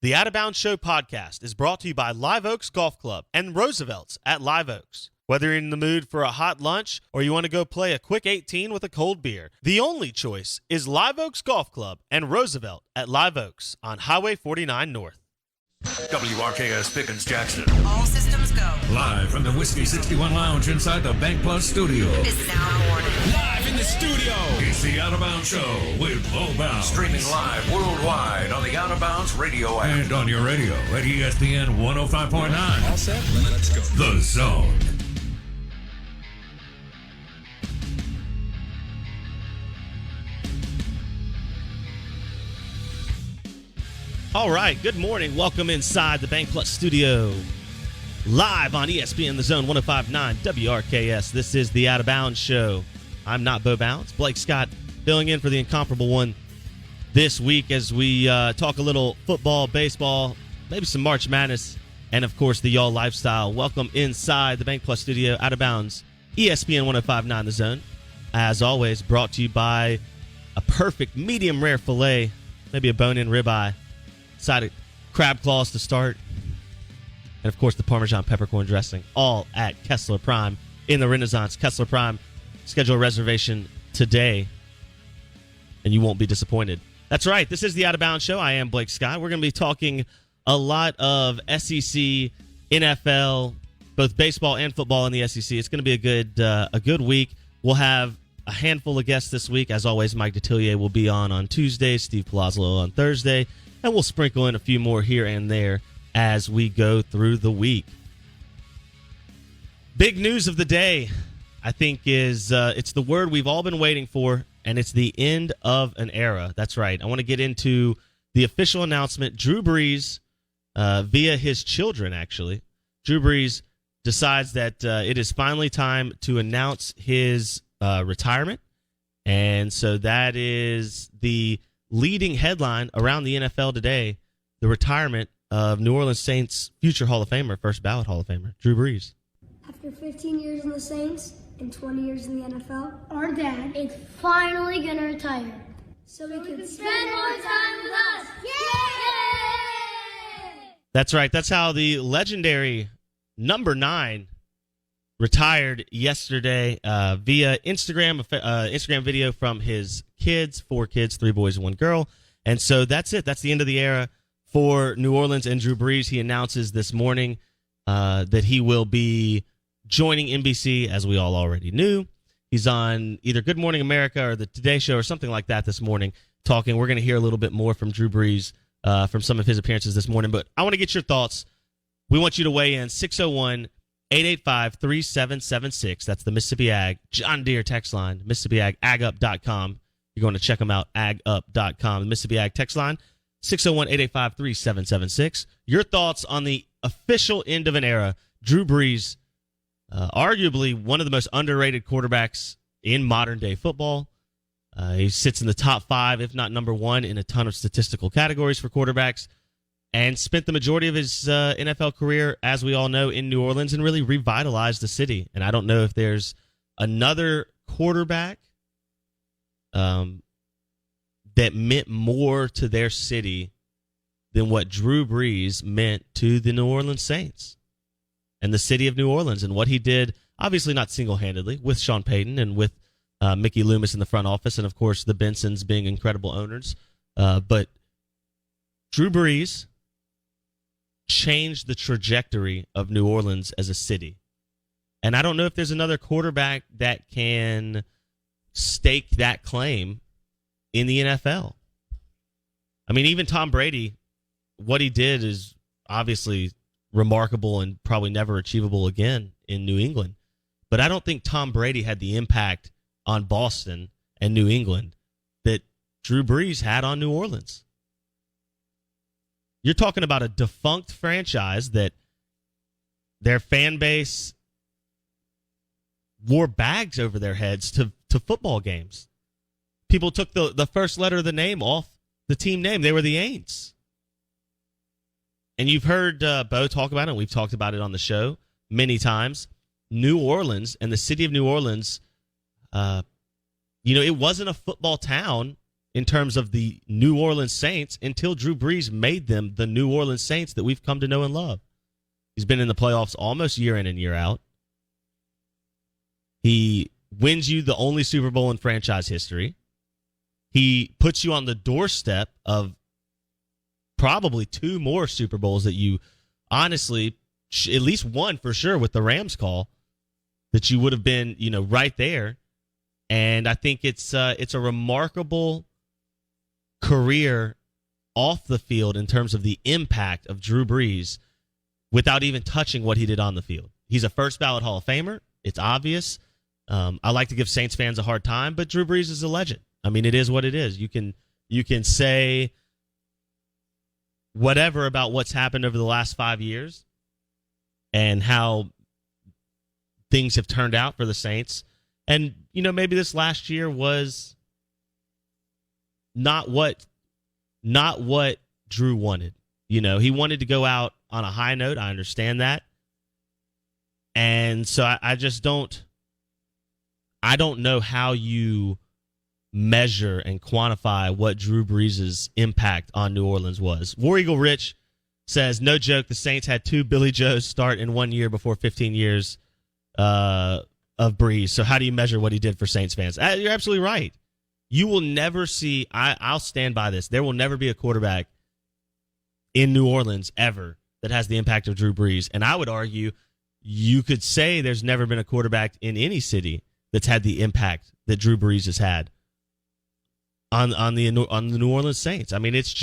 The Out of Bounds Show podcast is brought to you by Live Oaks Golf Club and Roosevelt's at Live Oaks. Whether you're in the mood for a hot lunch or you want to go play a quick 18 with a cold beer, the only choice is Live Oaks Golf Club and Roosevelt at Live Oaks on Highway 49 North. WRKS Pickens Jackson. All systems go. Live from the Whiskey 61 Lounge inside the Bank Plus studio. This is Out of Order. Live in the studio. It's the Out of Bounds Show with Low Bounds. Streaming live worldwide on the Out of Bounds radio app. And on your radio at ESPN 105.9. All set? Let's go. The Zone. All right, good morning. Welcome inside the Bank Plus studio. Live on ESPN The Zone 105.9 WRKS. This is the Out of Bounds Show. I'm not Bo Bounds. Blake Scott filling in for the incomparable one this week as we talk a little football, baseball, maybe some March Madness, and, of course, the y'all lifestyle. Welcome inside the Bank Plus studio, Out of Bounds, ESPN 105.9 The Zone. As always, brought to you by a perfect medium rare filet, maybe a bone-in ribeye. Side of crab claws to start. And, of course, the Parmesan peppercorn dressing, all at Kessler Prime in the Renaissance. Kessler Prime, schedule a reservation today, and you won't be disappointed. That's right. This is the Out of Bounds Show. I am Blake Scott. We're going to be talking a lot of SEC, NFL, both baseball and football in the SEC. It's going to be a good week. We'll have a handful of guests this week. As always, Mike Detillier will be on Tuesday, Steve Palazzolo on Thursday. And we'll sprinkle in a few more here and there as we go through the week. Big news of the day, I think, is it's the word we've all been waiting for, and it's the end of an era. That's right. I want to get into the official announcement. Drew Brees, via his children, actually. Drew Brees decides that it is finally time to announce his retirement. And so that is the leading headline around the NFL today, the retirement of New Orleans Saints future Hall of Famer, first ballot Hall of Famer, Drew Brees. After 15 years in the Saints and 20 years in the NFL, our dad is finally going to retire. So we can spend more time with us. Yay! That's right. That's how the legendary number 9 retired yesterday via Instagram video from his kids, 4 kids, 3 boys and 1 girl. And so that's it. That's the end of the era for New Orleans and Drew Brees. He announces this morning that he will be joining NBC, as we all already knew. He's on either Good Morning America or the Today Show or something like that this morning talking. We're going to hear a little bit more from Drew Brees from some of his appearances this morning. But I want to get your thoughts. We want you to weigh in 601-885-3776. That's the Mississippi Ag John Deere text line, Mississippi Ag, agup.com. You're going to check them out, agup.com. The Mississippi Ag text line, 601-885-3776. Your thoughts on the official end of an era. Drew Brees, arguably one of the most underrated quarterbacks in modern-day football. He sits in the top 5, if not number 1, in a ton of statistical categories for quarterbacks, and spent the majority of his NFL career, as we all know, in New Orleans and really revitalized the city. And I don't know if there's another quarterback that meant more to their city than what Drew Brees meant to the New Orleans Saints and the city of New Orleans and what he did, obviously not single-handedly, with Sean Payton and with Mickey Loomis in the front office and, of course, the Bensons being incredible owners. But Drew Brees changed the trajectory of New Orleans as a city. And I don't know if there's another quarterback that can stake that claim in the NFL. I mean, even Tom Brady, what he did is obviously remarkable and probably never achievable again in New England. But I don't think Tom Brady had the impact on Boston and New England that Drew Brees had on New Orleans. You're talking about a defunct franchise that their fan base wore bags over their heads to football games. People took the first letter of the name off the team name. They were the Aints. And you've heard Bo talk about it, and we've talked about it on the show many times. New Orleans and the city of New Orleans, it wasn't a football town in terms of the New Orleans Saints until Drew Brees made them the New Orleans Saints that we've come to know and love. He's been in the playoffs almost year in and year out. He wins you the only Super Bowl in franchise history. He puts you on the doorstep of probably 2 more Super Bowls that you honestly, at least one for sure with the Rams call, that you would have been, right there. And I think it's a remarkable career off the field in terms of the impact of Drew Brees without even touching what he did on the field. He's a first ballot Hall of Famer. It's obvious. I like to give Saints fans a hard time, but Drew Brees is a legend. I mean, it is what it is. You can say whatever about what's happened over the last 5 years and how things have turned out for the Saints. And, maybe this last year was not what Drew wanted. He wanted to go out on a high note. I understand that. And so I just don't know how you measure and quantify what Drew Brees' impact on New Orleans was. War Eagle Rich says, no joke, the Saints had 2 Billy Joes start in 1 year before 15 years of Brees. So how do you measure what he did for Saints fans? You're absolutely right. You will never see, I'll stand by this, there will never be a quarterback in New Orleans ever that has the impact of Drew Brees. And I would argue you could say there's never been a quarterback in any city that's had the impact that Drew Brees has had on the New Orleans Saints. I mean, it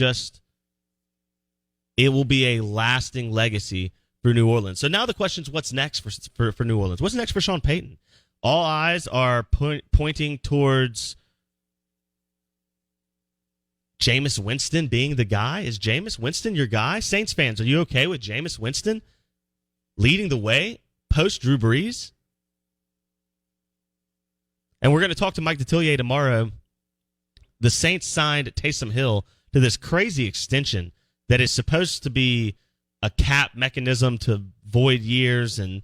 will be a lasting legacy for New Orleans. So now the question is, what's next for New Orleans? What's next for Sean Payton? All eyes are pointing towards Jameis Winston being the guy. Is Jameis Winston your guy? Saints fans, are you okay with Jameis Winston leading the way post Drew Brees? And we're going to talk to Mike Detillier tomorrow. The Saints signed Taysom Hill to this crazy extension that is supposed to be a cap mechanism to void years and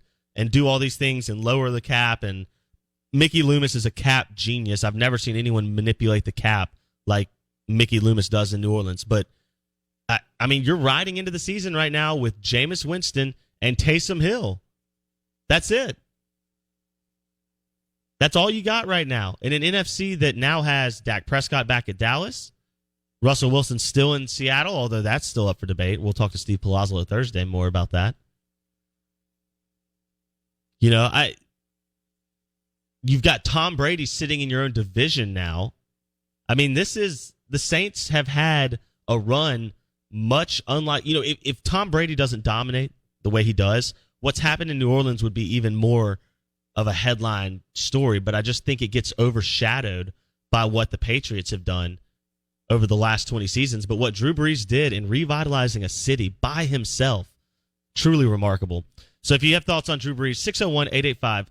do all these things and lower the cap. And Mickey Loomis is a cap genius. I've never seen anyone manipulate the cap like Mickey Loomis does in New Orleans. But, I mean, you're riding into the season right now with Jameis Winston and Taysom Hill. That's it. That's all you got right now. In an NFC that now has Dak Prescott back at Dallas, Russell Wilson still in Seattle, although that's still up for debate. We'll talk to Steve Palazzolo Thursday more about that. You've got Tom Brady sitting in your own division now. I mean, the Saints have had a run much unlike, if Tom Brady doesn't dominate the way he does, what's happened in New Orleans would be even more of a headline story, but I just think it gets overshadowed by what the Patriots have done over the last 20 seasons. But what Drew Brees did in revitalizing a city by himself, truly remarkable. So if you have thoughts on Drew Brees,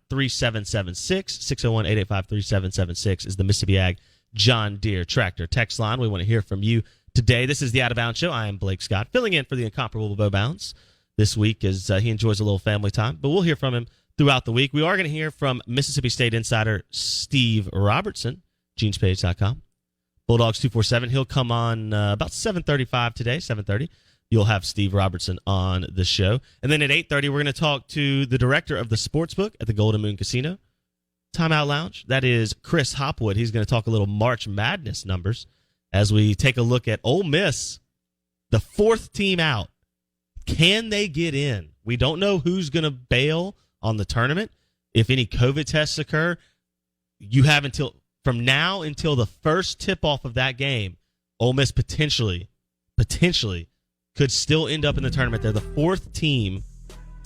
601-885-3776, 601-885-3776 is the Mississippi Ag John Deere Tractor text line. We want to hear from you today. This is the Out of Bounds Show. I am Blake Scott, filling in for the incomparable Bo Bounds this week as he enjoys a little family time, but we'll hear from him throughout the week. We are going to hear from Mississippi State insider Steve Robertson, genespage.com. Bulldogs 247. He'll come on about 7:35 today, 7:30. You'll have Steve Robertson on the show. And then at 8:30, we're going to talk to the director of the sportsbook at the Golden Moon Casino, Timeout Lounge. That is Chris Hopwood. He's going to talk a little March Madness numbers as we take a look at Ole Miss, the 4th team out. Can they get in? We don't know who's going to bail on the tournament. If any COVID tests occur, you have from now until the first tip-off of that game, Ole Miss potentially could still end up in the tournament. They're the 4th team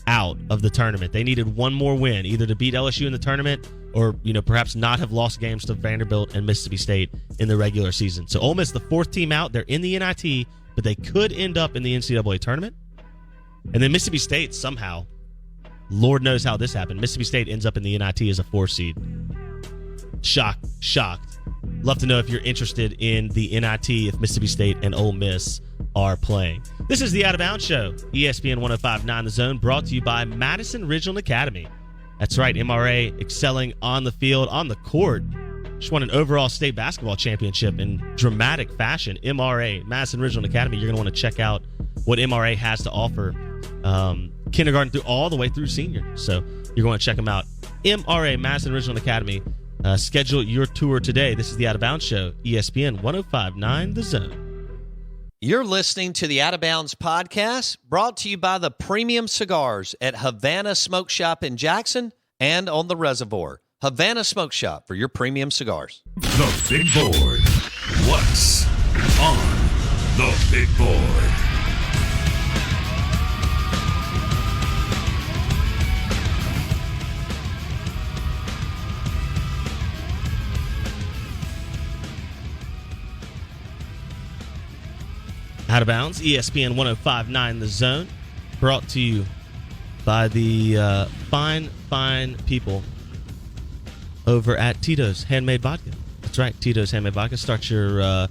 out of the tournament. They needed one more win, either to beat LSU in the tournament or, perhaps not have lost games to Vanderbilt and Mississippi State in the regular season. So Ole Miss, the 4th team out. They're in the NIT, but they could end up in the NCAA tournament. And then Mississippi State somehow, Lord knows how this happened, Mississippi State ends up in the NIT as a 4 seed. Shocked. Love to know if you're interested in the NIT if Mississippi State and Ole Miss are playing. This is the Out of Bounds Show, ESPN 105.9 The Zone, brought to you by Madison Ridgeland Academy. That's right, MRA excelling on the field, on the court. Just won an overall state basketball championship in dramatic fashion. MRA, Madison Regional Academy. You're going to want to check out what MRA has to offer, kindergarten through all the way through senior. So you're going to check them out. MRA, Madison Regional Academy. Schedule your tour today. This is the Out of Bounds Show, ESPN 105.9 The Zone. You're listening to the Out of Bounds podcast, brought to you by the Premium Cigars at Havana Smoke Shop in Jackson and on the Reservoir. Havana Smoke Shop for your premium cigars. The Big Board. What's on the Big Board? Out of Bounds, ESPN 105.9 The Zone, brought to you by the fine people over at Tito's Handmade Vodka. That's right, Tito's Handmade Vodka. Start your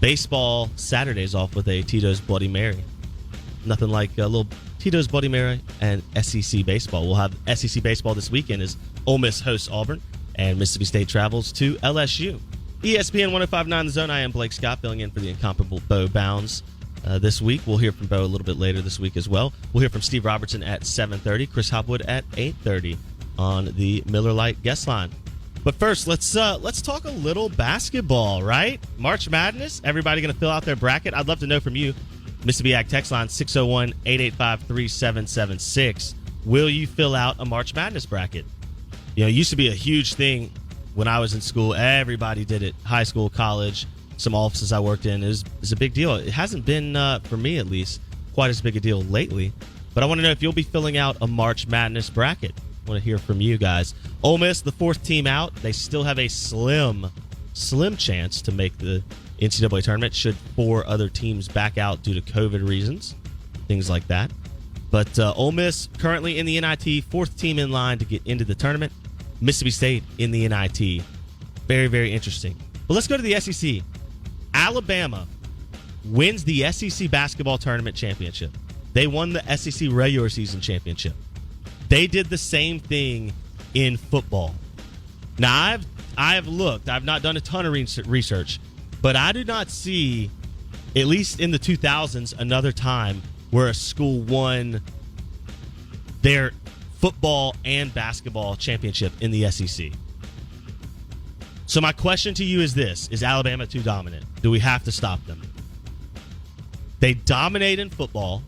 baseball Saturdays off with a Tito's Bloody Mary. Nothing like a little Tito's Bloody Mary and SEC baseball. We'll have SEC baseball this weekend as Ole Miss hosts Auburn and Mississippi State travels to LSU. ESPN 105.9 The Zone. I am Blake Scott, filling in for the incomparable Bo Bounds this week. We'll hear from Bo a little bit later this week as well. We'll hear from Steve Robertson at 7:30, Chris Hopwood at 8:30 on the Miller Lite guest line. But first, let's talk a little basketball, right? March Madness. Everybody going to fill out their bracket? I'd love to know from you. Mississippi Ag text line 601-885-3776. Will you fill out a March Madness bracket? You know, it used to be a huge thing when I was in school. Everybody did it. High school, college, some offices I worked in. It was a big deal. It hasn't been, for me at least, quite as big a deal lately. But I want to know if you'll be filling out a March Madness bracket. I want to hear from you guys. Ole Miss, the fourth team out. They still have a slim chance to make the NCAA tournament should four other teams back out due to COVID reasons, things like that. But Ole Miss currently in the NIT, fourth team in line to get into the tournament. Mississippi State in the NIT. Very, very interesting. But let's go to the SEC. Alabama wins the SEC basketball tournament championship. They won the SEC regular season championship. They did the same thing in football. Now, I've looked. I've not done a ton of research, but I do not see, at least in the 2000s, another time where a school won their football and basketball championship in the SEC. So my question to you is this: is Alabama too dominant? Do we have to stop them? They dominate in football.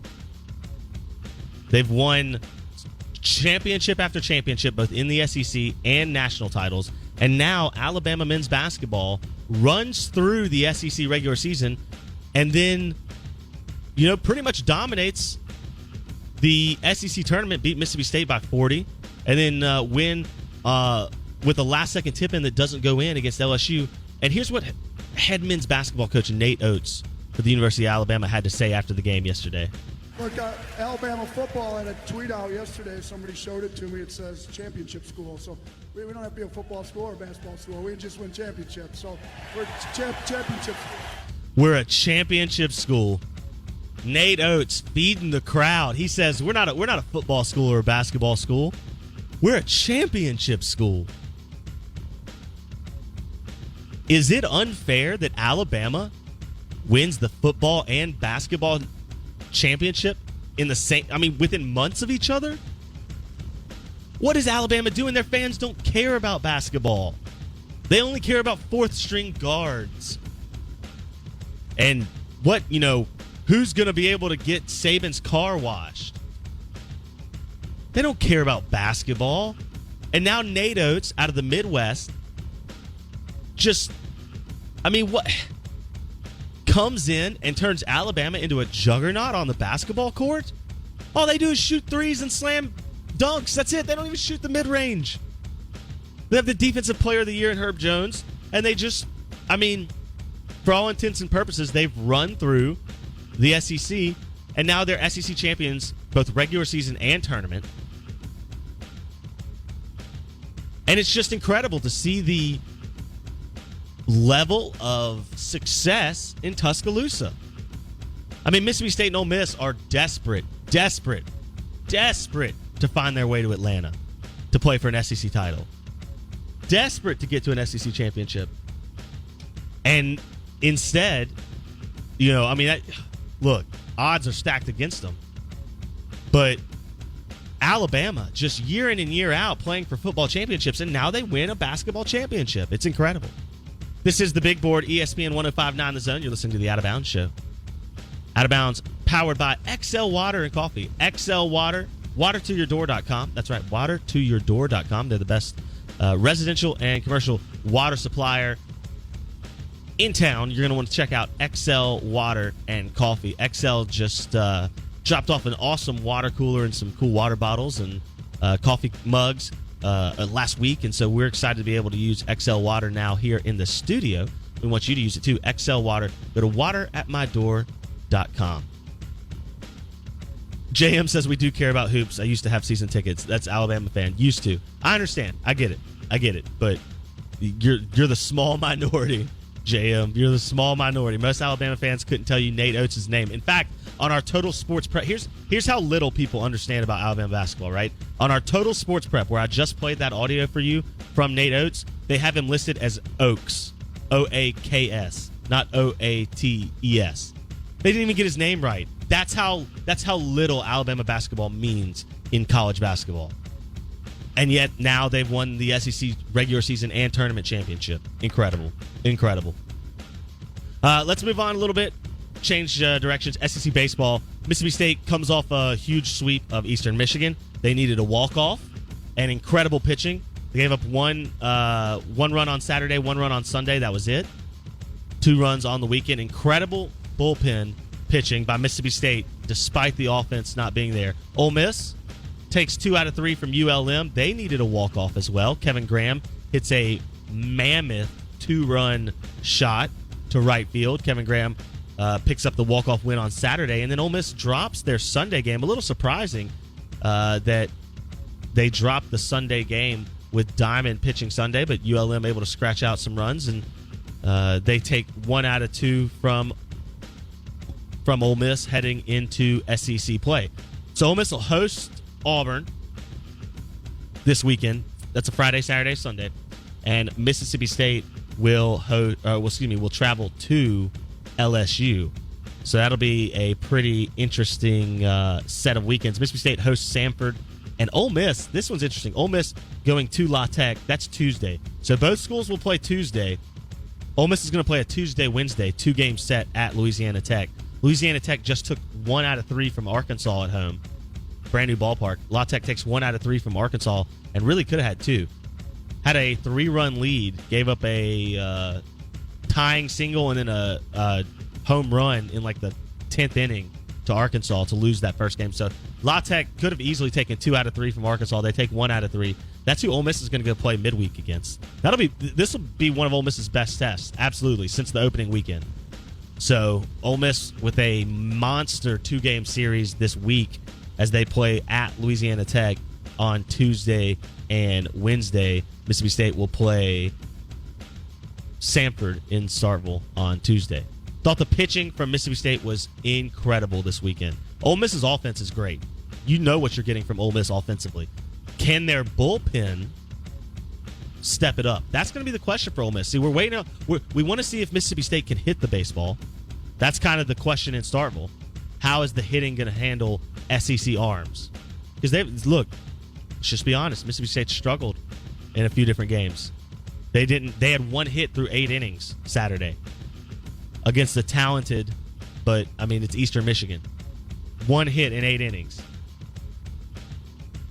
They've won championship after championship, both in the SEC and national titles. And now Alabama men's basketball runs through the SEC regular season and then, pretty much dominates the SEC tournament, beat Mississippi State by 40, and then win with a last-second tip-in that doesn't go in against LSU. And here's what head men's basketball coach Nate Oates for the University of Alabama had to say after the game yesterday. Look, Alabama football had a tweet out yesterday. Somebody showed it to me. It says championship school. So we don't have to be a football school or a basketball school. We just win championships. So we're championship school. We're a championship school. Nate Oates feeding the crowd. He says we're not a football school or a basketball school. We're a championship school. Is it unfair that Alabama wins the football and basketball championship in the same, within months of each other? What is Alabama doing? Their fans don't care about basketball. They only care about fourth string guards. And who's going to be able to get Saban's car washed? They don't care about basketball. And now Nate Oates out of the Midwest what comes in and turns Alabama into a juggernaut on the basketball court? All they do is shoot threes and slam dunks. That's it. They don't even shoot the mid-range. They have the Defensive Player of the Year in Herb Jones, and they just, for all intents and purposes, they've run through the SEC, and now they're SEC champions, both regular season and tournament. And it's just incredible to see the level of success in Tuscaloosa. Mississippi State and Ole Miss are desperate to find their way to Atlanta to play for an SEC title. desperate to get to an SEC championship. And instead, look, odds are stacked against them. But Alabama, just year in and year out, playing for football championships, and now they win a basketball championship. It's incredible. This is the Big Board, ESPN 105.9 The Zone. You're listening to the Out of Bounds Show. Out of Bounds, powered by XL Water and Coffee. XL Water, watertoyourdoor.com. That's right, watertoyourdoor.com. They're the best residential and commercial water supplier in town. You're going to want to check out XL Water and Coffee. XL just dropped off an awesome water cooler and some cool water bottles and coffee mugs last week, and so we're excited to be able to use XL Water now here in the studio. We want you to use it too. XL Water. Go to wateratmydoor.com. JM says we do care about hoops. I used to have season tickets. That's Alabama fan. Used to. I understand. I get it. But you're the small minority, JM. You're the small minority. Most Alabama fans couldn't tell you Nate Oates' name. In fact, on our Total Sports Prep, here's how little people understand about Alabama basketball, right? On our Total Sports Prep, where I just played that audio for you from Nate Oates, they have him listed as Oaks, O-A-K-S, not O-A-T-E-S. They didn't even get his name right. That's how little Alabama basketball means in college basketball. And yet now they've won the SEC regular season and tournament championship. Incredible. Let's move on a little bit. Change directions. SEC baseball. Mississippi State comes off a huge sweep of Eastern Michigan. They needed a walk-off and incredible pitching. They gave up one run on Saturday, 1 run on Sunday. That was it. 2 runs on the weekend. Incredible bullpen pitching by Mississippi State, despite the offense not being there. Ole Miss takes 2 out of 3 from ULM. They needed a walk-off as well. Kevin Graham hits a mammoth 2-run shot to right field. Kevin Graham picks up the walk-off win on Saturday, and then Ole Miss drops their Sunday game. A little surprising that they dropped the Sunday game with Diamond pitching Sunday, but ULM able to scratch out some runs, and they take 1 out of 2 from Ole Miss heading into SEC play. So Ole Miss will host Auburn this weekend. That's a Friday, Saturday, Sunday, and Mississippi State will travel to LSU. So that'll be a pretty interesting set of weekends. Mississippi State hosts Samford, and Ole Miss, this one's interesting. Ole Miss going to La Tech. That's Tuesday. So both schools will play Tuesday. Ole Miss is going to play a Tuesday, Wednesday, 2-game set at Louisiana Tech. Louisiana Tech just took 1 out of 3 from Arkansas at home. Brand new ballpark. La Tech takes 1 out of 3 from Arkansas and really could have had 2. Had a 3-run lead, gave up a tying single and then a home run in like the 10th inning to Arkansas to lose that first game. So La Tech could have easily taken 2 out of 3 from Arkansas. They take 1 out of 3. That's who Ole Miss is going to go play midweek against. This will be one of Ole Miss's best tests, absolutely, since the opening weekend. So Ole Miss with a monster 2-game series this week as they play at Louisiana Tech on Tuesday and Wednesday. Mississippi State will play Samford in Starkville on Tuesday. Thought the pitching from Mississippi State was incredible this weekend. Ole Miss's offense is great. You know what you're getting from Ole Miss offensively. Can their bullpen step it up? That's going to be the question for Ole Miss. See, we're waiting out. We want to see if Mississippi State can hit the baseball. That's kind of the question in Starkville. How is the hitting going to handle SEC arms? Because let's just be honest. Mississippi State struggled in a few different games. They had 1 hit through 8 innings Saturday against the talented, but it's Eastern Michigan. 1 hit in 8 innings.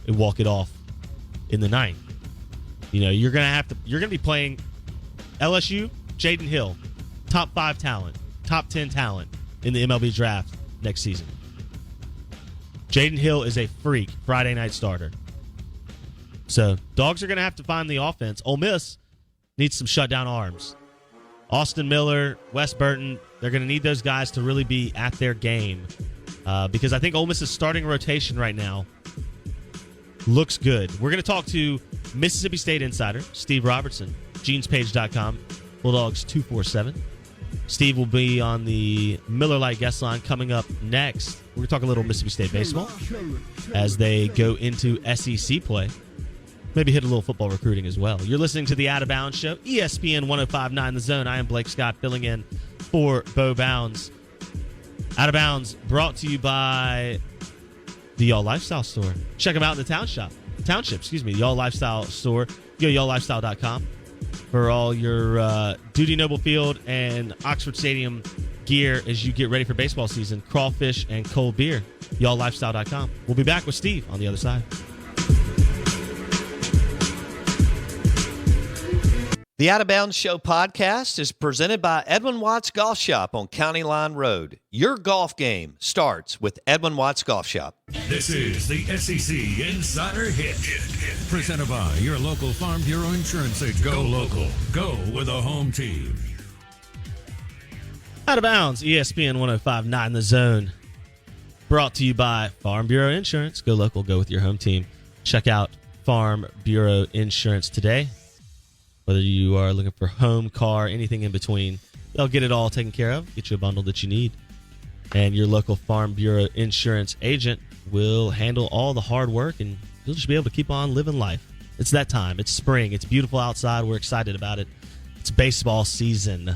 And walk it off in the 9th. You're gonna be playing LSU, Jaden Hill, top 5 talent, top 10 talent in the MLB draft next season. Jaden Hill is a freak Friday night starter. So Dogs are gonna have to find the offense. Ole Miss needs some shutdown arms. Austin Miller, Wes Burton, they're going to need those guys to really be at their game because I think Ole Miss's starting rotation right now looks good. We're going to talk to Mississippi State insider Steve Robertson, genespage.com, Bulldogs 247. Steve will be on the Miller Lite guest line coming up next. We're going to talk a little Mississippi State baseball as they go into SEC play. Maybe hit a little football recruiting as well. You're listening to the Out of Bounds Show, ESPN 105.9 The Zone. I am Blake Scott, filling in for Bo Bounds. Out of Bounds brought to you by the Y'all Lifestyle Store. Check them out in the township, the Y'all Lifestyle Store. Go to y'alllifestyle.com for all your Duty Noble Field and Oxford Stadium gear as you get ready for baseball season. Crawfish and cold beer. Y'alllifestyle.com. We'll be back with Steve on the other side. The Out of Bounds Show podcast is presented by Edwin Watts Golf Shop on County Line Road. Your golf game starts with Edwin Watts Golf Shop. This is the SEC Insider Hit. Presented by your local Farm Bureau Insurance agent. Go local. Go with a home team. Out of Bounds, ESPN 105.9 The Zone. Brought to you by Farm Bureau Insurance. Go local. Go with your home team. Check out Farm Bureau Insurance today. Whether you are looking for home, car, anything in between, they'll get it all taken care of, get you a bundle that you need. And your local Farm Bureau Insurance agent will handle all the hard work, and you'll just be able to keep on living life. It's that time. It's spring. It's beautiful outside. We're excited about it. It's baseball season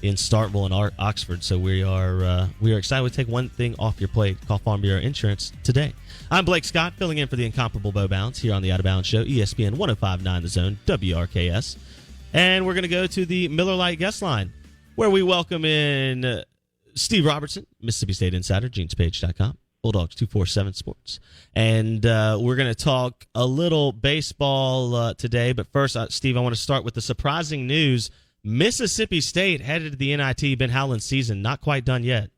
in Starkville and Oxford, so we are excited to take one thing off your plate. Call Farm Bureau Insurance today. I'm Blake Scott, filling in for the incomparable Bo Bounds here on the Out of Bounds Show, ESPN 105.9 The Zone, WRKS. And we're going to go to the Miller Lite guest line, where we welcome in Steve Robertson, Mississippi State Insider, genespage.com, Bulldogs 247 Sports. And we're going to talk a little baseball today. But first, Steve, I want to start with the surprising news. Mississippi State headed to the NIT Ben Howland season, not quite done yet.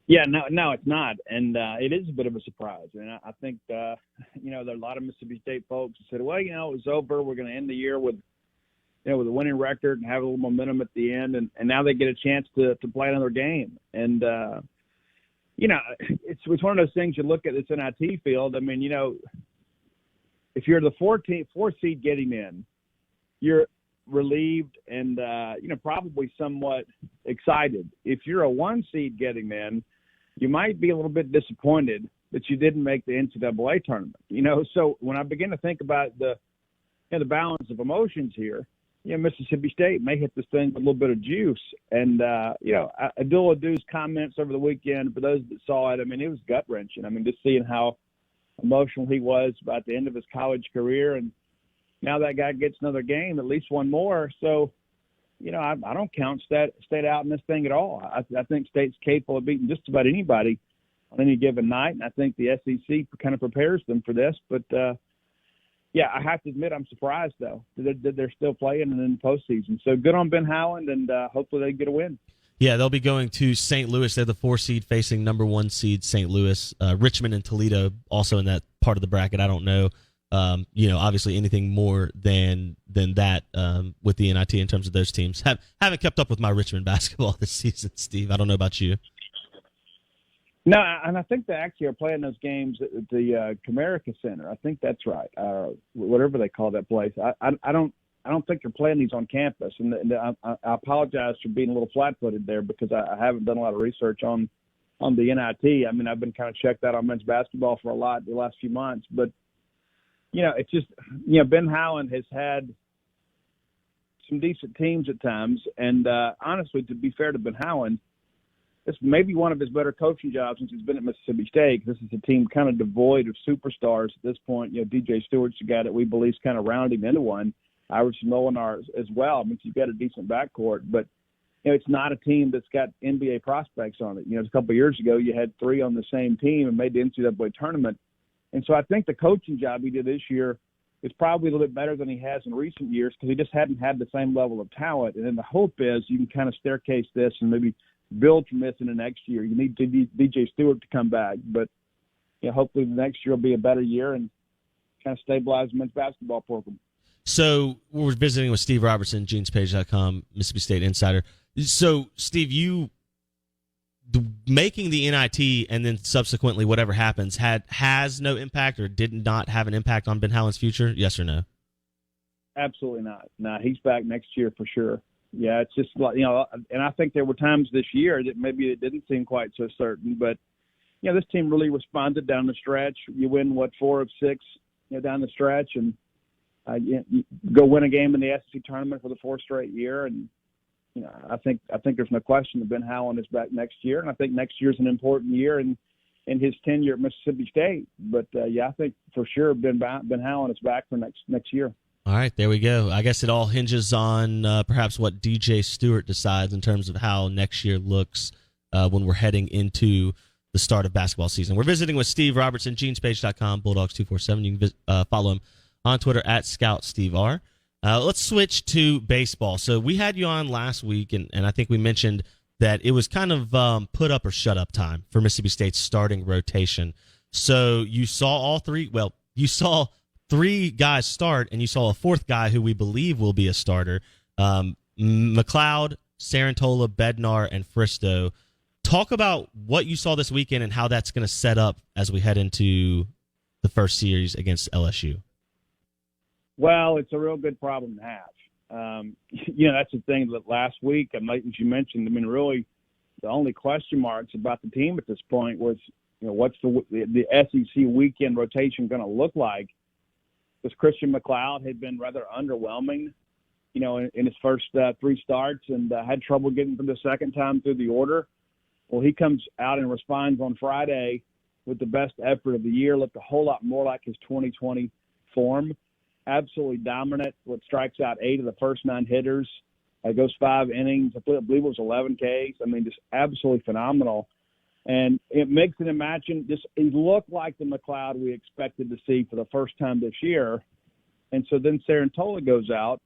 Yeah, no, it's not, and it is a bit of a surprise. And I think, there are a lot of Mississippi State folks who said, well, it was over. We're going to end the year with a winning record and have a little momentum at the end, and now they get a chance to play another game. And, it's one of those things you look at this NIT field. I mean, if you're the fourth seed getting in, you're relieved and, probably somewhat excited. If you're a one seed getting in, you might be a little bit disappointed that you didn't make the NCAA tournament. So when I begin to think about the balance of emotions here, Mississippi State may hit this thing with a little bit of juice. And, Abdul Adu's comments over the weekend, for those that saw it, I mean, it was gut-wrenching. I mean, just seeing how emotional he was about the end of his college career. And now that guy gets another game, at least one more. So, I don't count State out in this thing at all. I think State's capable of beating just about anybody on any given night, and I think the SEC kind of prepares them for this. But, I have to admit I'm surprised, though, that they're still playing and in the postseason. So good on Ben Howland, and hopefully they get a win. Yeah, they'll be going to St. Louis. They're the 4 seed facing number 1 seed St. Louis. Richmond and Toledo also in that part of the bracket. I don't know. Obviously anything more than that with the NIT in terms of those teams. Haven't kept up with my Richmond basketball this season, Steve. I don't know about you. No, and I think they actually are playing those games at the Comerica Center. I think that's right, whatever they call that place. I don't think they're playing these on campus, and I apologize for being a little flat-footed there because I haven't done a lot of research on the NIT. I mean, I've been kind of checked out on men's basketball for a lot the last few months, but it's just, Ben Howland has had some decent teams at times. And honestly, to be fair to Ben Howland, this may be one of his better coaching jobs since he's been at Mississippi State. This is a team kind of devoid of superstars at this point. DJ Stewart's the guy that we believe is kind of rounding him into one. Iverson Molinar as well. I mean, you've got a decent backcourt. But, it's not a team that's got NBA prospects on it. A couple of years ago, you had 3 on the same team and made the NCAA tournament. And so I think the coaching job he did this year is probably a little bit better than he has in recent years because he just hadn't had the same level of talent. And then the hope is you can kind of staircase this and maybe build from this in the next year. You need DJ Stewart to come back. But hopefully the next year will be a better year and kind of stabilize the men's basketball program. So we're visiting with Steve Robertson, genespage.com, Mississippi State Insider. So, Steve, making the NIT and then subsequently whatever happens has no impact or did not have an impact on Ben Howland's future? Yes or no? Absolutely not. No, he's back next year for sure. Yeah, it's just like, and I think there were times this year that maybe it didn't seem quite so certain, but this team really responded down the stretch. You win 4 of 6 down the stretch, and you go win a game in the SEC tournament for the fourth straight year. And I think there's no question that Ben Howland is back next year, and I think next year's an important year in his tenure at Mississippi State. But I think for sure Ben Howland is back for next year. All right, there we go. I guess it all hinges on perhaps what DJ Stewart decides in terms of how next year looks when we're heading into the start of basketball season. We're visiting with Steve Robertson, genespage.com, Bulldogs247. You can follow him on Twitter at ScoutSteveR. Let's switch to baseball. So we had you on last week, and I think we mentioned that it was kind of put up or shut up time for Mississippi State's starting rotation. So you saw all three. Well, you saw three guys start, and you saw a fourth guy who we believe will be a starter. McLeod, Sarantola, Bednar, and Fristow. Talk about what you saw this weekend and how that's going to set up as we head into the first series against LSU. Well, it's a real good problem to have. That's the thing that last week, and like as you mentioned, really the only question marks about the team at this point was, what's the SEC weekend rotation going to look like? Because Christian McLeod had been rather underwhelming, in his first three starts and had trouble getting through the second time through the order. Well, he comes out and responds on Friday with the best effort of the year, looked a whole lot more like his 2020 form. Absolutely dominant. What strikes out 8 of the first 9 hitters. Goes 5 innings. I believe it was 11 Ks. Just absolutely phenomenal. And it makes it imagine this. He looked like the McLeod we expected to see for the first time this year. And so then Sarantola goes out.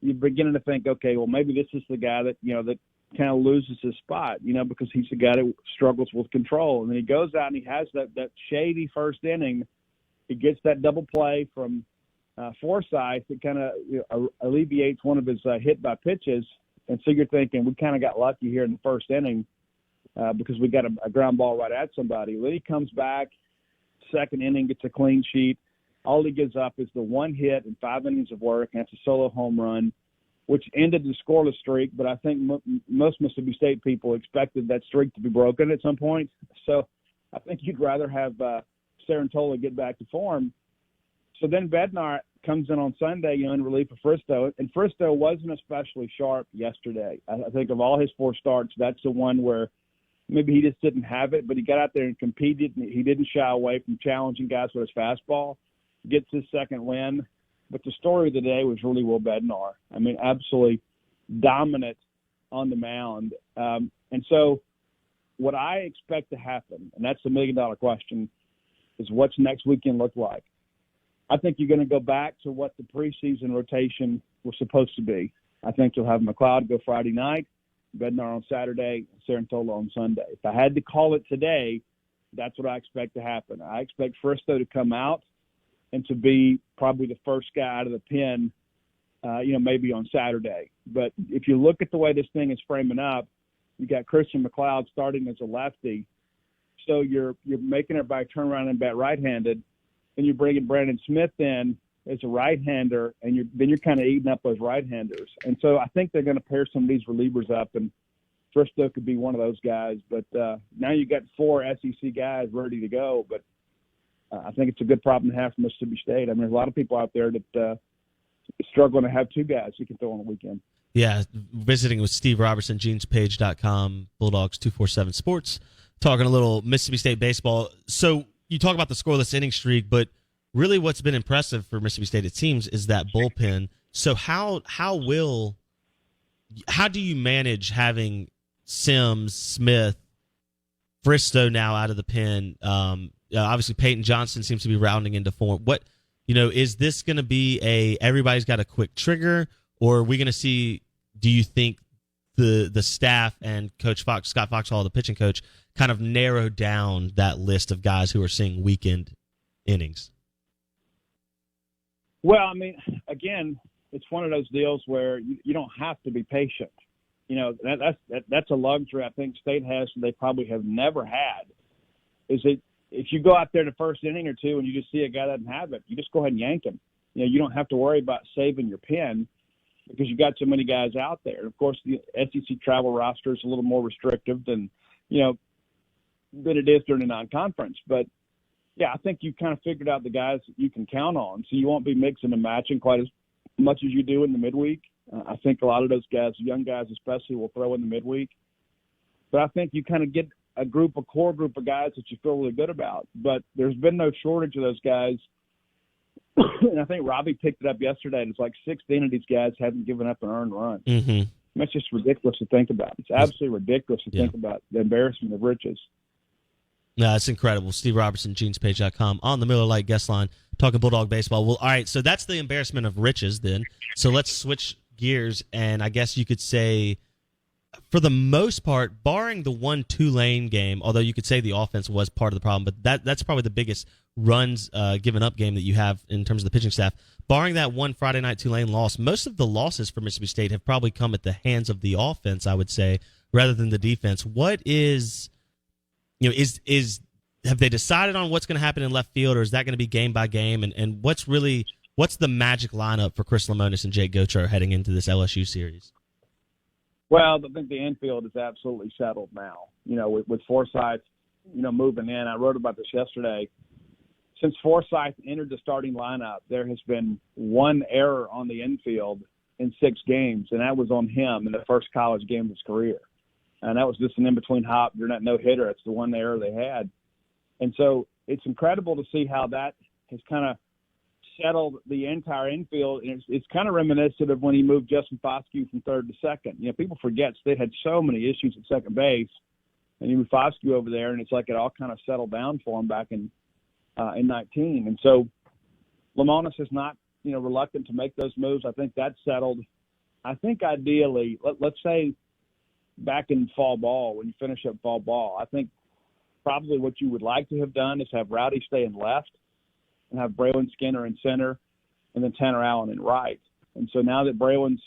You're beginning to think, okay, well, maybe this is the guy that, that kind of loses his spot, because he's the guy that struggles with control. And then he goes out and he has that shady first inning. He gets that double play from Forsythe that kind of alleviates one of his hit by pitches. And so you're thinking we kind of got lucky here in the first inning because we got a ground ball right at somebody. Then he comes back, second inning, gets a clean sheet. All he gives up is the one hit in 5 innings of work, and that's a solo home run, which ended the scoreless streak. But I think most Mississippi State people expected that streak to be broken at some point. So I think you'd rather have Sarantola get back to form. So then Bednar comes in on Sunday, in relief of Fristow. And Fristow wasn't especially sharp yesterday. I think of all his 4 starts, that's the one where maybe he just didn't have it, but he got out there and competed, and he didn't shy away from challenging guys with his fastball. Gets his second win. But the story of the day was really Will Bednar. Absolutely dominant on the mound. And so what I expect to happen, and that's the million-dollar question, is what's next weekend look like? I think you're going to go back to what the preseason rotation was supposed to be. I think you'll have McLeod go Friday night, Bednar on Saturday, Sarantola on Sunday. If I had to call it today, that's what I expect to happen. I expect Fristow to come out and to be probably the first guy out of the pen, maybe on Saturday. But if you look at the way this thing is framing up, you got Christian McLeod starting as a lefty. So you're making everybody turn around and bat right-handed, and you're bringing Brandon Smith in as a right-hander, and you're kind of eating up those right-handers. And so I think they're going to pair some of these relievers up, and Fristow could be one of those guys. But now you got 4 SEC guys ready to go. But I think it's a good problem to have for Mississippi State. There's a lot of people out there that struggling to have 2 guys you can throw on the weekend. Yeah, visiting with Steve Robertson, genespage.com, Bulldogs247 Sports, talking a little Mississippi State baseball. So you talk about the scoreless inning streak, but really what's been impressive for Mississippi State, it seems, is that bullpen. So how do you manage having Sims, Smith, Fristow now out of the pen? Obviously, Peyton Johnson seems to be rounding into form. What, is this going to be everybody's got a quick trigger, or are we going to see, do you think the staff and Coach Scott Foxhall, the pitching coach, kind of narrow down that list of guys who are seeing weekend innings? Well, again, it's one of those deals where you don't have to be patient. That's a luxury I think State has and they probably have never had. Is that if you go out there the first inning or 2 and you just see a guy that doesn't have it, you just go ahead and yank him. You don't have to worry about saving your pen because you got so many guys out there. And of course, the SEC travel roster is a little more restrictive than it is during the non-conference. But Yeah, I think you kind of figured out the guys that you can count on, so you won't be mixing and matching quite as much as you do in the midweek. I think a lot of those guys, young guys especially, will throw in the midweek. But I think you kind of get a core group of guys that you feel really good about. But there's been no shortage of those guys. And I think Robbie picked it up yesterday. It's like 16 of these guys haven't given up an earned run. Mm-hmm. That's just ridiculous to think about. It's absolutely ridiculous to think about the embarrassment of riches. No, it's incredible. Steve Robertson, genespage.com, on the Miller Lite guest line, talking Bulldog baseball. Well, all right, so that's the embarrassment of riches then. So let's switch gears, and I guess you could say, for the most part, barring the one Tulane game, although you could say the offense was part of the problem, but that's probably the biggest runs given up game that you have in terms of the pitching staff. Barring that one Friday night Tulane loss, most of the losses for Mississippi State have probably come at the hands of the offense, I would say, rather than the defense. What is... have they decided on what's going to happen in left field, or is that going to be game by game? And what's the magic lineup for Chris Lemonis and Jake Gautreaux heading into this LSU series? Well, I think the infield is absolutely settled now. With Forsythe, moving in. I wrote about this yesterday. Since Forsythe entered the starting lineup, there has been one error on the infield in 6 games, and that was on him in the first college game of his career. And that was just an in-between hop during that no-hitter. It's the one error they had. And so it's incredible to see how that has kind of settled the entire infield. And it's kind of reminiscent of when he moved Justin Foscue from third to second. People forget State had so many issues at second base. And you move Foscue over there, and it's like it all kind of settled down for him back in 19. And so Lemonis is not, reluctant to make those moves. I think that's settled. I think ideally, let's say, back in fall ball, when you finish up fall ball, I think probably what you would like to have done is have Rowdy stay in left and have Braylon Skinner in center and then Tanner Allen in right. And so now that Braylon's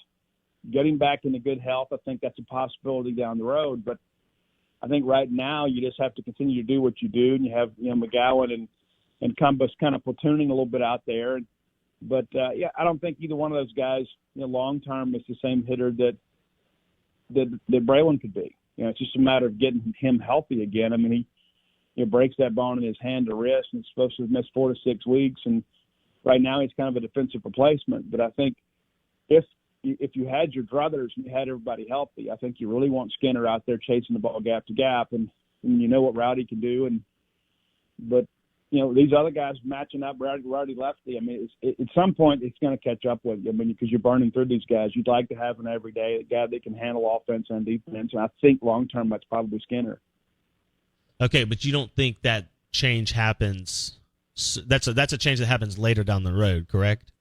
getting back into good health, I think that's a possibility down the road. But I think right now you just have to continue to do what you do, and you have McGowan and Cumbus kind of platooning a little bit out there. But, I don't think either one of those guys, long-term is the same hitter that Braylon could be. It's just a matter of getting him healthy again. I mean, he breaks that bone in his hand or wrist, and is supposed to miss 4 to 6 weeks. And right now he's kind of a defensive replacement. But I think if you had your druthers and you had everybody healthy, I think you really want Skinner out there chasing the ball gap to gap, and you know what Rowdy can do. But these other guys matching up, Rowdy lefty. I mean, at some point it's going to catch up with you. I mean, because you're burning through these guys. You'd like to have an everyday guy that can handle offense and defense. And I think long term that's probably Skinner. Okay, but you don't think that change happens? That's a change that happens later down the road, correct?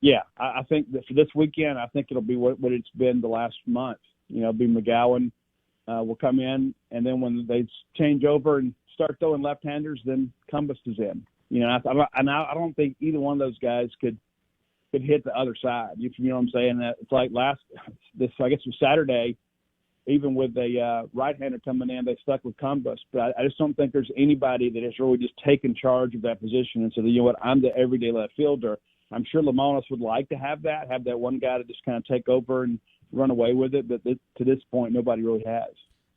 Yeah, I think that for this weekend, I think it'll be what it's been the last month. Be McGowan will come in, and then when they change over and start throwing left-handers, then Cumbus is in. I don't think either one of those guys could hit the other side. You know what I'm saying? It's like I guess it was Saturday, even with a right-hander coming in, they stuck with Cumbus. But I just don't think there's anybody that has really just taken charge of that position and said, I'm the everyday left fielder. I'm sure Lemonis would like to have that one guy to just kind of take over and run away with it. But to this point, nobody really has.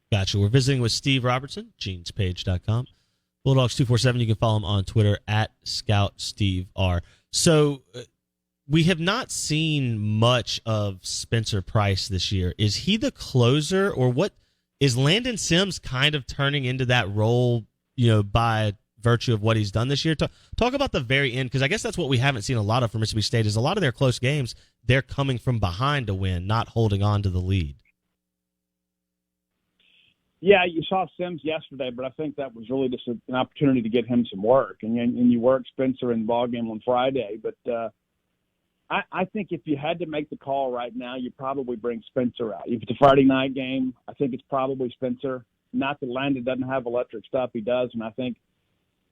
Gotcha. We're visiting with Steve Robertson, genespage.com. Bulldogs 247. You can follow him on Twitter at ScoutSteveR. So we have not seen much of Spencer Price this year. Is he the closer, or what? Is Landon Sims kind of turning into that role, by virtue of what he's done this year? Talk about the very end, because I guess that's what we haven't seen a lot of from Mississippi State, is a lot of their close games, they're coming from behind to win, not holding on to the lead. Yeah, you saw Sims yesterday, but I think that was really just an opportunity to get him some work. And you work Spencer in the ballgame on Friday. But I think if you had to make the call right now, you probably bring Spencer out. If it's a Friday night game, I think it's probably Spencer. Not that Landon doesn't have electric stuff. He does, and I think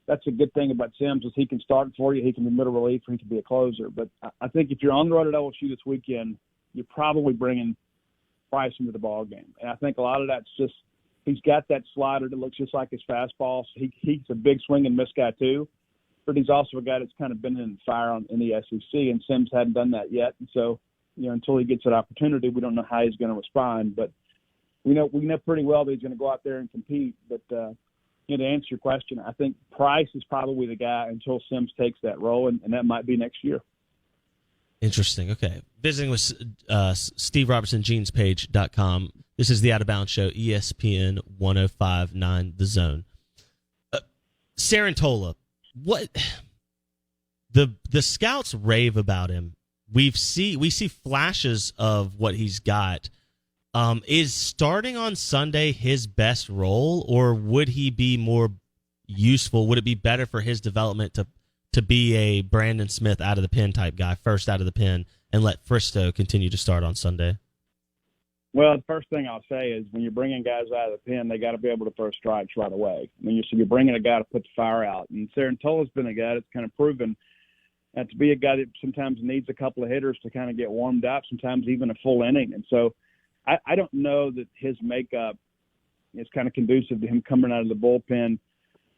that's a good thing about Sims is he can start for you. He can be middle relief, or he can be a closer. But I think if you're on the road at LSU this weekend, you're probably bringing Price into the ballgame. And I think a lot of that's just he's got that slider that looks just like his fastball. So he's a big swing and miss guy too, but he's also a guy that's kind of been in the fire in the SEC, and Sims hadn't done that yet. And so, until he gets that opportunity, we don't know how he's going to respond. But we know pretty well that he's going to go out there and compete. But To answer your question, I think Price is probably the guy until Sims takes that role, and that might be next year. Interesting. Okay. Visiting with Steve Robertson, genespage.com. This is the Out of Bounds Show, ESPN 105.9 The Zone. Sarantola, what the scouts rave about him. We see flashes of what he's got. Is starting on Sunday his best role, or would he be more useful? Would it be better for his development to be a Brandon Smith out of the pen type guy, first out of the pen, and let Fristow continue to start on Sunday? Well, the first thing I'll say is when you're bringing guys out of the pen, they got to be able to throw strikes right away. You're bringing a guy to put the fire out. And Sarantola's been a guy that's kind of proven to be a guy that sometimes needs a couple of hitters to kind of get warmed up, sometimes even a full inning. And so I don't know that his makeup is kind of conducive to him coming out of the bullpen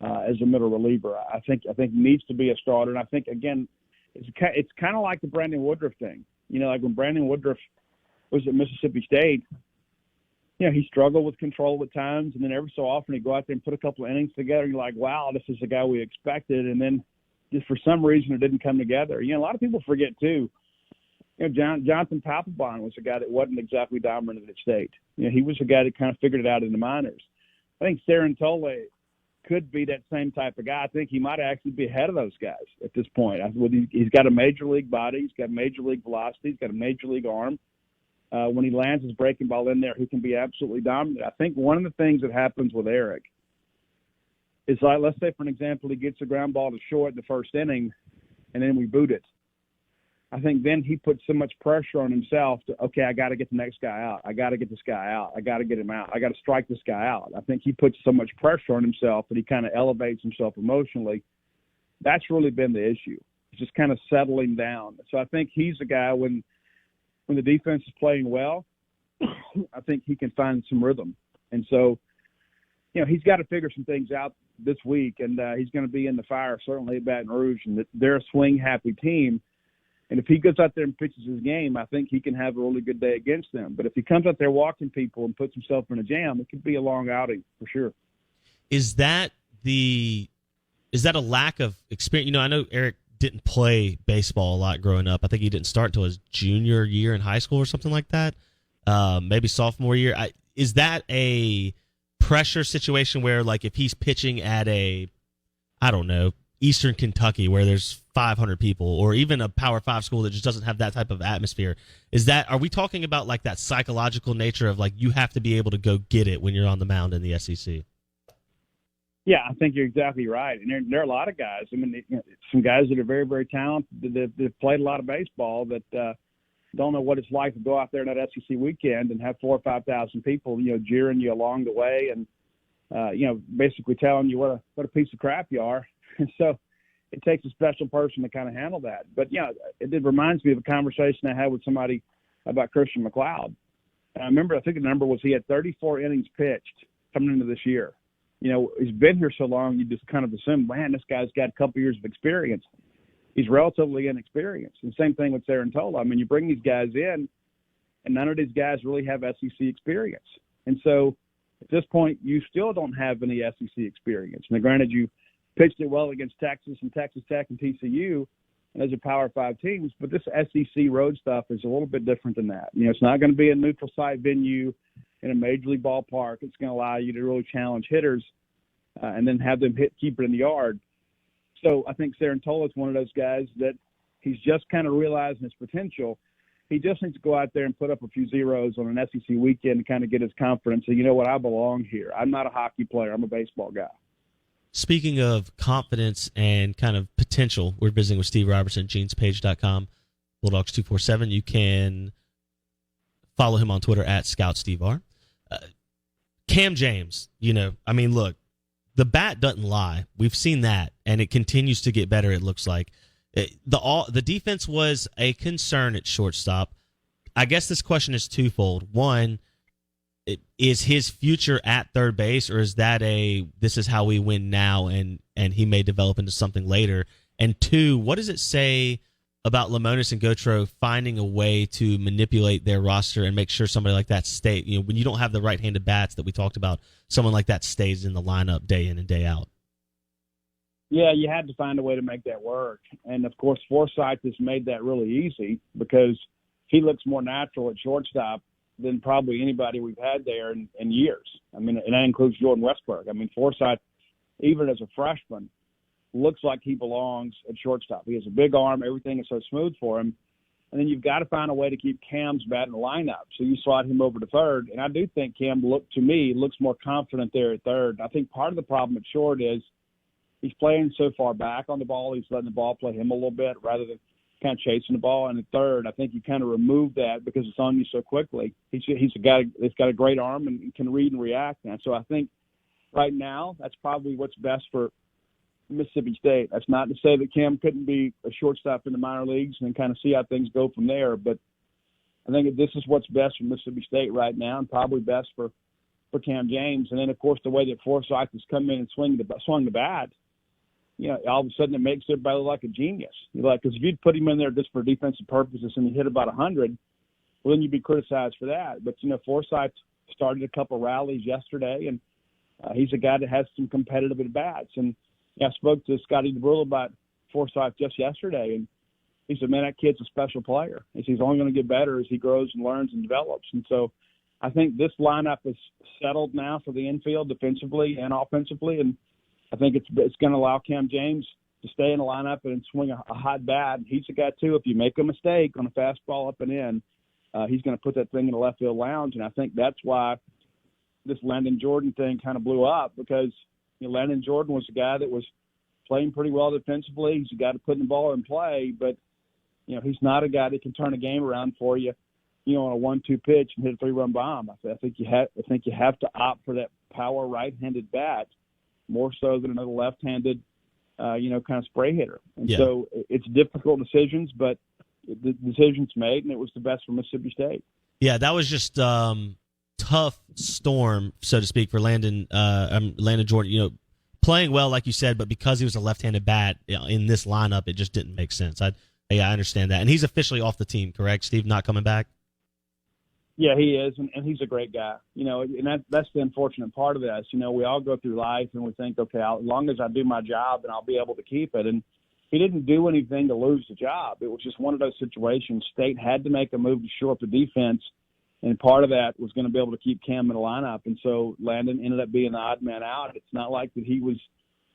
as a middle reliever. I think he needs to be a starter. And I think, again, it's kind of like the Brandon Woodruff thing. Like when Brandon Woodruff was at Mississippi State, he struggled with control at times, and then every so often he'd go out there and put a couple of innings together, and you're like, wow, this is the guy we expected. And then just for some reason it didn't come together. A lot of people forget, too, Jonathan Papelbon was a guy that wasn't exactly dominant at State. He was a guy that kind of figured it out in the minors. I think Sarantola could be that same type of guy. I think he might actually be ahead of those guys at this point. He's got a major league body. He's got major league velocity. He's got a major league arm. When he lands his breaking ball in there, he can be absolutely dominant. I think one of the things that happens with Eric is, like, let's say, for an example, he gets a ground ball to short in the first inning, and then we boot it. I think then he puts so much pressure on himself to, okay, I got to get the next guy out. I got to get this guy out. I got to get him out. I got to strike this guy out. I think he puts so much pressure on himself that he kind of elevates himself emotionally. That's really been the issue. He's just kind of settling down. So I think he's a guy when the defense is playing well, I think he can find some rhythm. And so, he's got to figure some things out this week, and he's going to be in the fire, certainly at Baton Rouge, and they're a swing-happy team. And if he goes out there and pitches his game, I think he can have a really good day against them. But if he comes out there walking people and puts himself in a jam, it could be a long outing for sure. Is that a lack of experience? I know Eric didn't play baseball a lot growing up. I think he didn't start until his junior year in high school or something like that, maybe sophomore year. Is that a pressure situation where, like, if he's pitching at Eastern Kentucky where there's 500 people, or even a Power 5 school that just doesn't have that type of atmosphere, are we talking about, like, that psychological nature of, like, you have to be able to go get it when you're on the mound in the SEC? Yeah, I think you're exactly right. And there are a lot of guys. Some guys that are very, very talented that played a lot of baseball that don't know what it's like to go out there in that SEC weekend and have 4,000 or 5,000 people, jeering you along the way and, basically telling you what a piece of crap you are. And so it takes a special person to kind of handle that. But, it reminds me of a conversation I had with somebody about Christian McLeod. And I remember, I think the number was he had 34 innings pitched coming into this year. He's been here so long, you just kind of assume, man, this guy's got a couple years of experience. He's relatively inexperienced. And same thing with Sarantola. You bring these guys in, and none of these guys really have SEC experience. And so at this point, you still don't have any SEC experience. Now, granted, you pitched it well against Texas and Texas Tech and TCU, and those are Power 5 teams, but this SEC road stuff is a little bit different than that. It's not going to be a neutral site venue in a major league ballpark. It's going to allow you to really challenge hitters and then have them keep it in the yard. So I think Sarantola is one of those guys that he's just kind of realizing his potential. He just needs to go out there and put up a few zeros on an SEC weekend and kind of get his confidence. So, I belong here. I'm not a hockey player. I'm a baseball guy. Speaking of confidence and kind of potential, we're visiting with Steve Robertson, genespage.com, Bulldogs 247. You can follow him on Twitter at ScoutSteveR. Cam James, look, the bat doesn't lie. We've seen that, and it continues to get better, it looks like. The defense was a concern at shortstop. I guess this question is twofold. One, is his future at third base, or is that this is how we win now, and he may develop into something later? And two, what does it say about Lemonis and Gautreaux finding a way to manipulate their roster and make sure somebody like that stay. When you don't have the right-handed bats that we talked about, someone like that stays in the lineup day in and day out. Yeah, you had to find a way to make that work. And, of course, Forsythe has made that really easy because he looks more natural at shortstop than probably anybody we've had there in years. I mean, and that includes Jordan Westberg. I mean, Forsythe, even as a freshman, looks like he belongs at shortstop. He has a big arm. Everything is so smooth for him. And then you've got to find a way to keep Cam's bat in the lineup. So you slide him over to third. And I do think Cam, looks more confident there at third. I think part of the problem at short is he's playing so far back on the ball. He's letting the ball play him a little bit rather than kind of chasing the ball. And at third, I think you kind of remove that because it's on you so quickly. He's a guy that's got a great arm and can read and react. And so I think right now that's probably what's best for Mississippi State. That's not to say that Cam couldn't be a shortstop in the minor leagues and kind of see how things go from there. But I think this is what's best for Mississippi State right now and probably best for Cam James. And then, of course, the way that Forsythe has come in and swung the bat, all of a sudden it makes everybody look like a genius. Because if you'd put him in there just for defensive purposes and he hit about 100, well, then you'd be criticized for that. But, Forsythe started a couple rallies yesterday, and he's a guy that has some competitive at-bats. And I spoke to Scotty DeBrule about Forsythe just yesterday, and he said, man, that kid's a special player. He's only going to get better as he grows and learns and develops. And so I think this lineup is settled now for the infield defensively and offensively, and I think it's going to allow Cam James to stay in the lineup and swing a hot bat. He's a guy, too, if you make a mistake on a fastball up and in, he's going to put that thing in the left field lounge. And I think that's why this Landon Jordan thing kind of blew up because Landon Jordan was a guy that was playing pretty well defensively. He's a guy to put the ball in play, but, he's not a guy that can turn a game around for you, on a 1-2 pitch and hit a 3-run bomb. I think you have to opt for that power right-handed bat more so than another left-handed, kind of spray hitter. And so it's difficult decisions, but the decision's made, and it was the best for Mississippi State. Yeah, that was just tough storm, so to speak, for Landon Jordan. Playing well, like you said, but because he was a left-handed bat in this lineup, it just didn't make sense. I understand that. And he's officially off the team, correct, Steve? Not coming back? Yeah, he is, and he's a great guy. And that's the unfortunate part of this. We all go through life and we think, okay, as long as I do my job, then I'll be able to keep it. And he didn't do anything to lose the job. It was just one of those situations. State had to make a move to shore up the defense, and part of that was going to be able to keep Cam in the lineup. And so Landon ended up being the odd man out. It's not like that he was,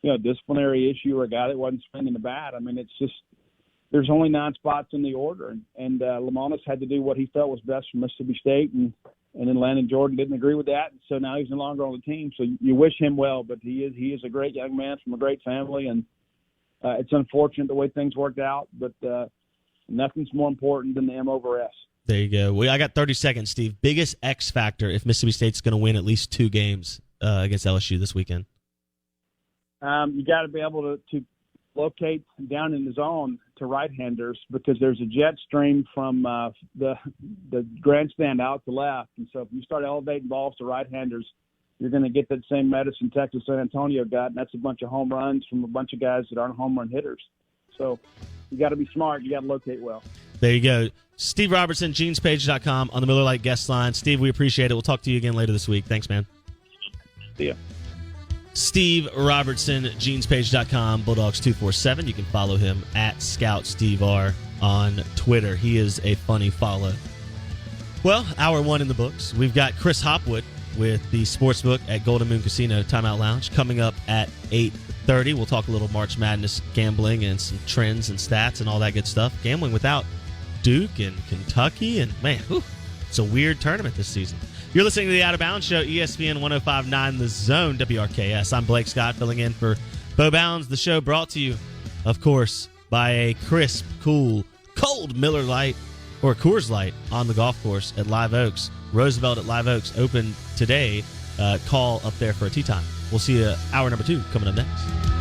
a disciplinary issue or a guy that wasn't swinging the bat. I mean, it's just there's only 9 spots in the order, and Lemonis had to do what he felt was best for Mississippi State, and then Landon Jordan didn't agree with that, and so now he's no longer on the team. So you wish him well, but he is a great young man from a great family, and it's unfortunate the way things worked out, but nothing's more important than the M over S. There you go. I got 30 seconds, Steve. Biggest X factor if Mississippi State's going to win at least 2 games against LSU this weekend? You got to be able to locate down in the zone to right-handers because there's a jet stream from the grandstand out to left. And so if you start elevating balls to right-handers, you're going to get that same medicine Texas San Antonio got, and that's a bunch of home runs from a bunch of guys that aren't home run hitters. So you got to be smart. You got to locate well. There you go. Steve Robertson, genespage.com on the Miller Lite guest line. Steve, we appreciate it. We'll talk to you again later this week. Thanks, man. See ya. Steve Robertson, genespage.com, Bulldogs 247. You can follow him at ScoutSteveR on Twitter. He is a funny follow. Well, hour 1 in the books. We've got Chris Hopwood with the Sportsbook at Golden Moon Casino Timeout Lounge coming up at 8:30. We'll talk a little March Madness gambling and some trends and stats and all that good stuff. Gambling without Duke and Kentucky, and man, it's a weird tournament this season. You're listening to the Out of Bounds Show, ESPN 105.9 The Zone, WRKS. I'm Blake Scott, filling in for Bo Bounds. The show brought to you, of course, by a crisp, cool, cold Miller Lite or Coors Light on the golf course at Live Oaks. Roosevelt at Live Oaks open today. Call up there for a tee time. We'll see you hour number 2 coming up next.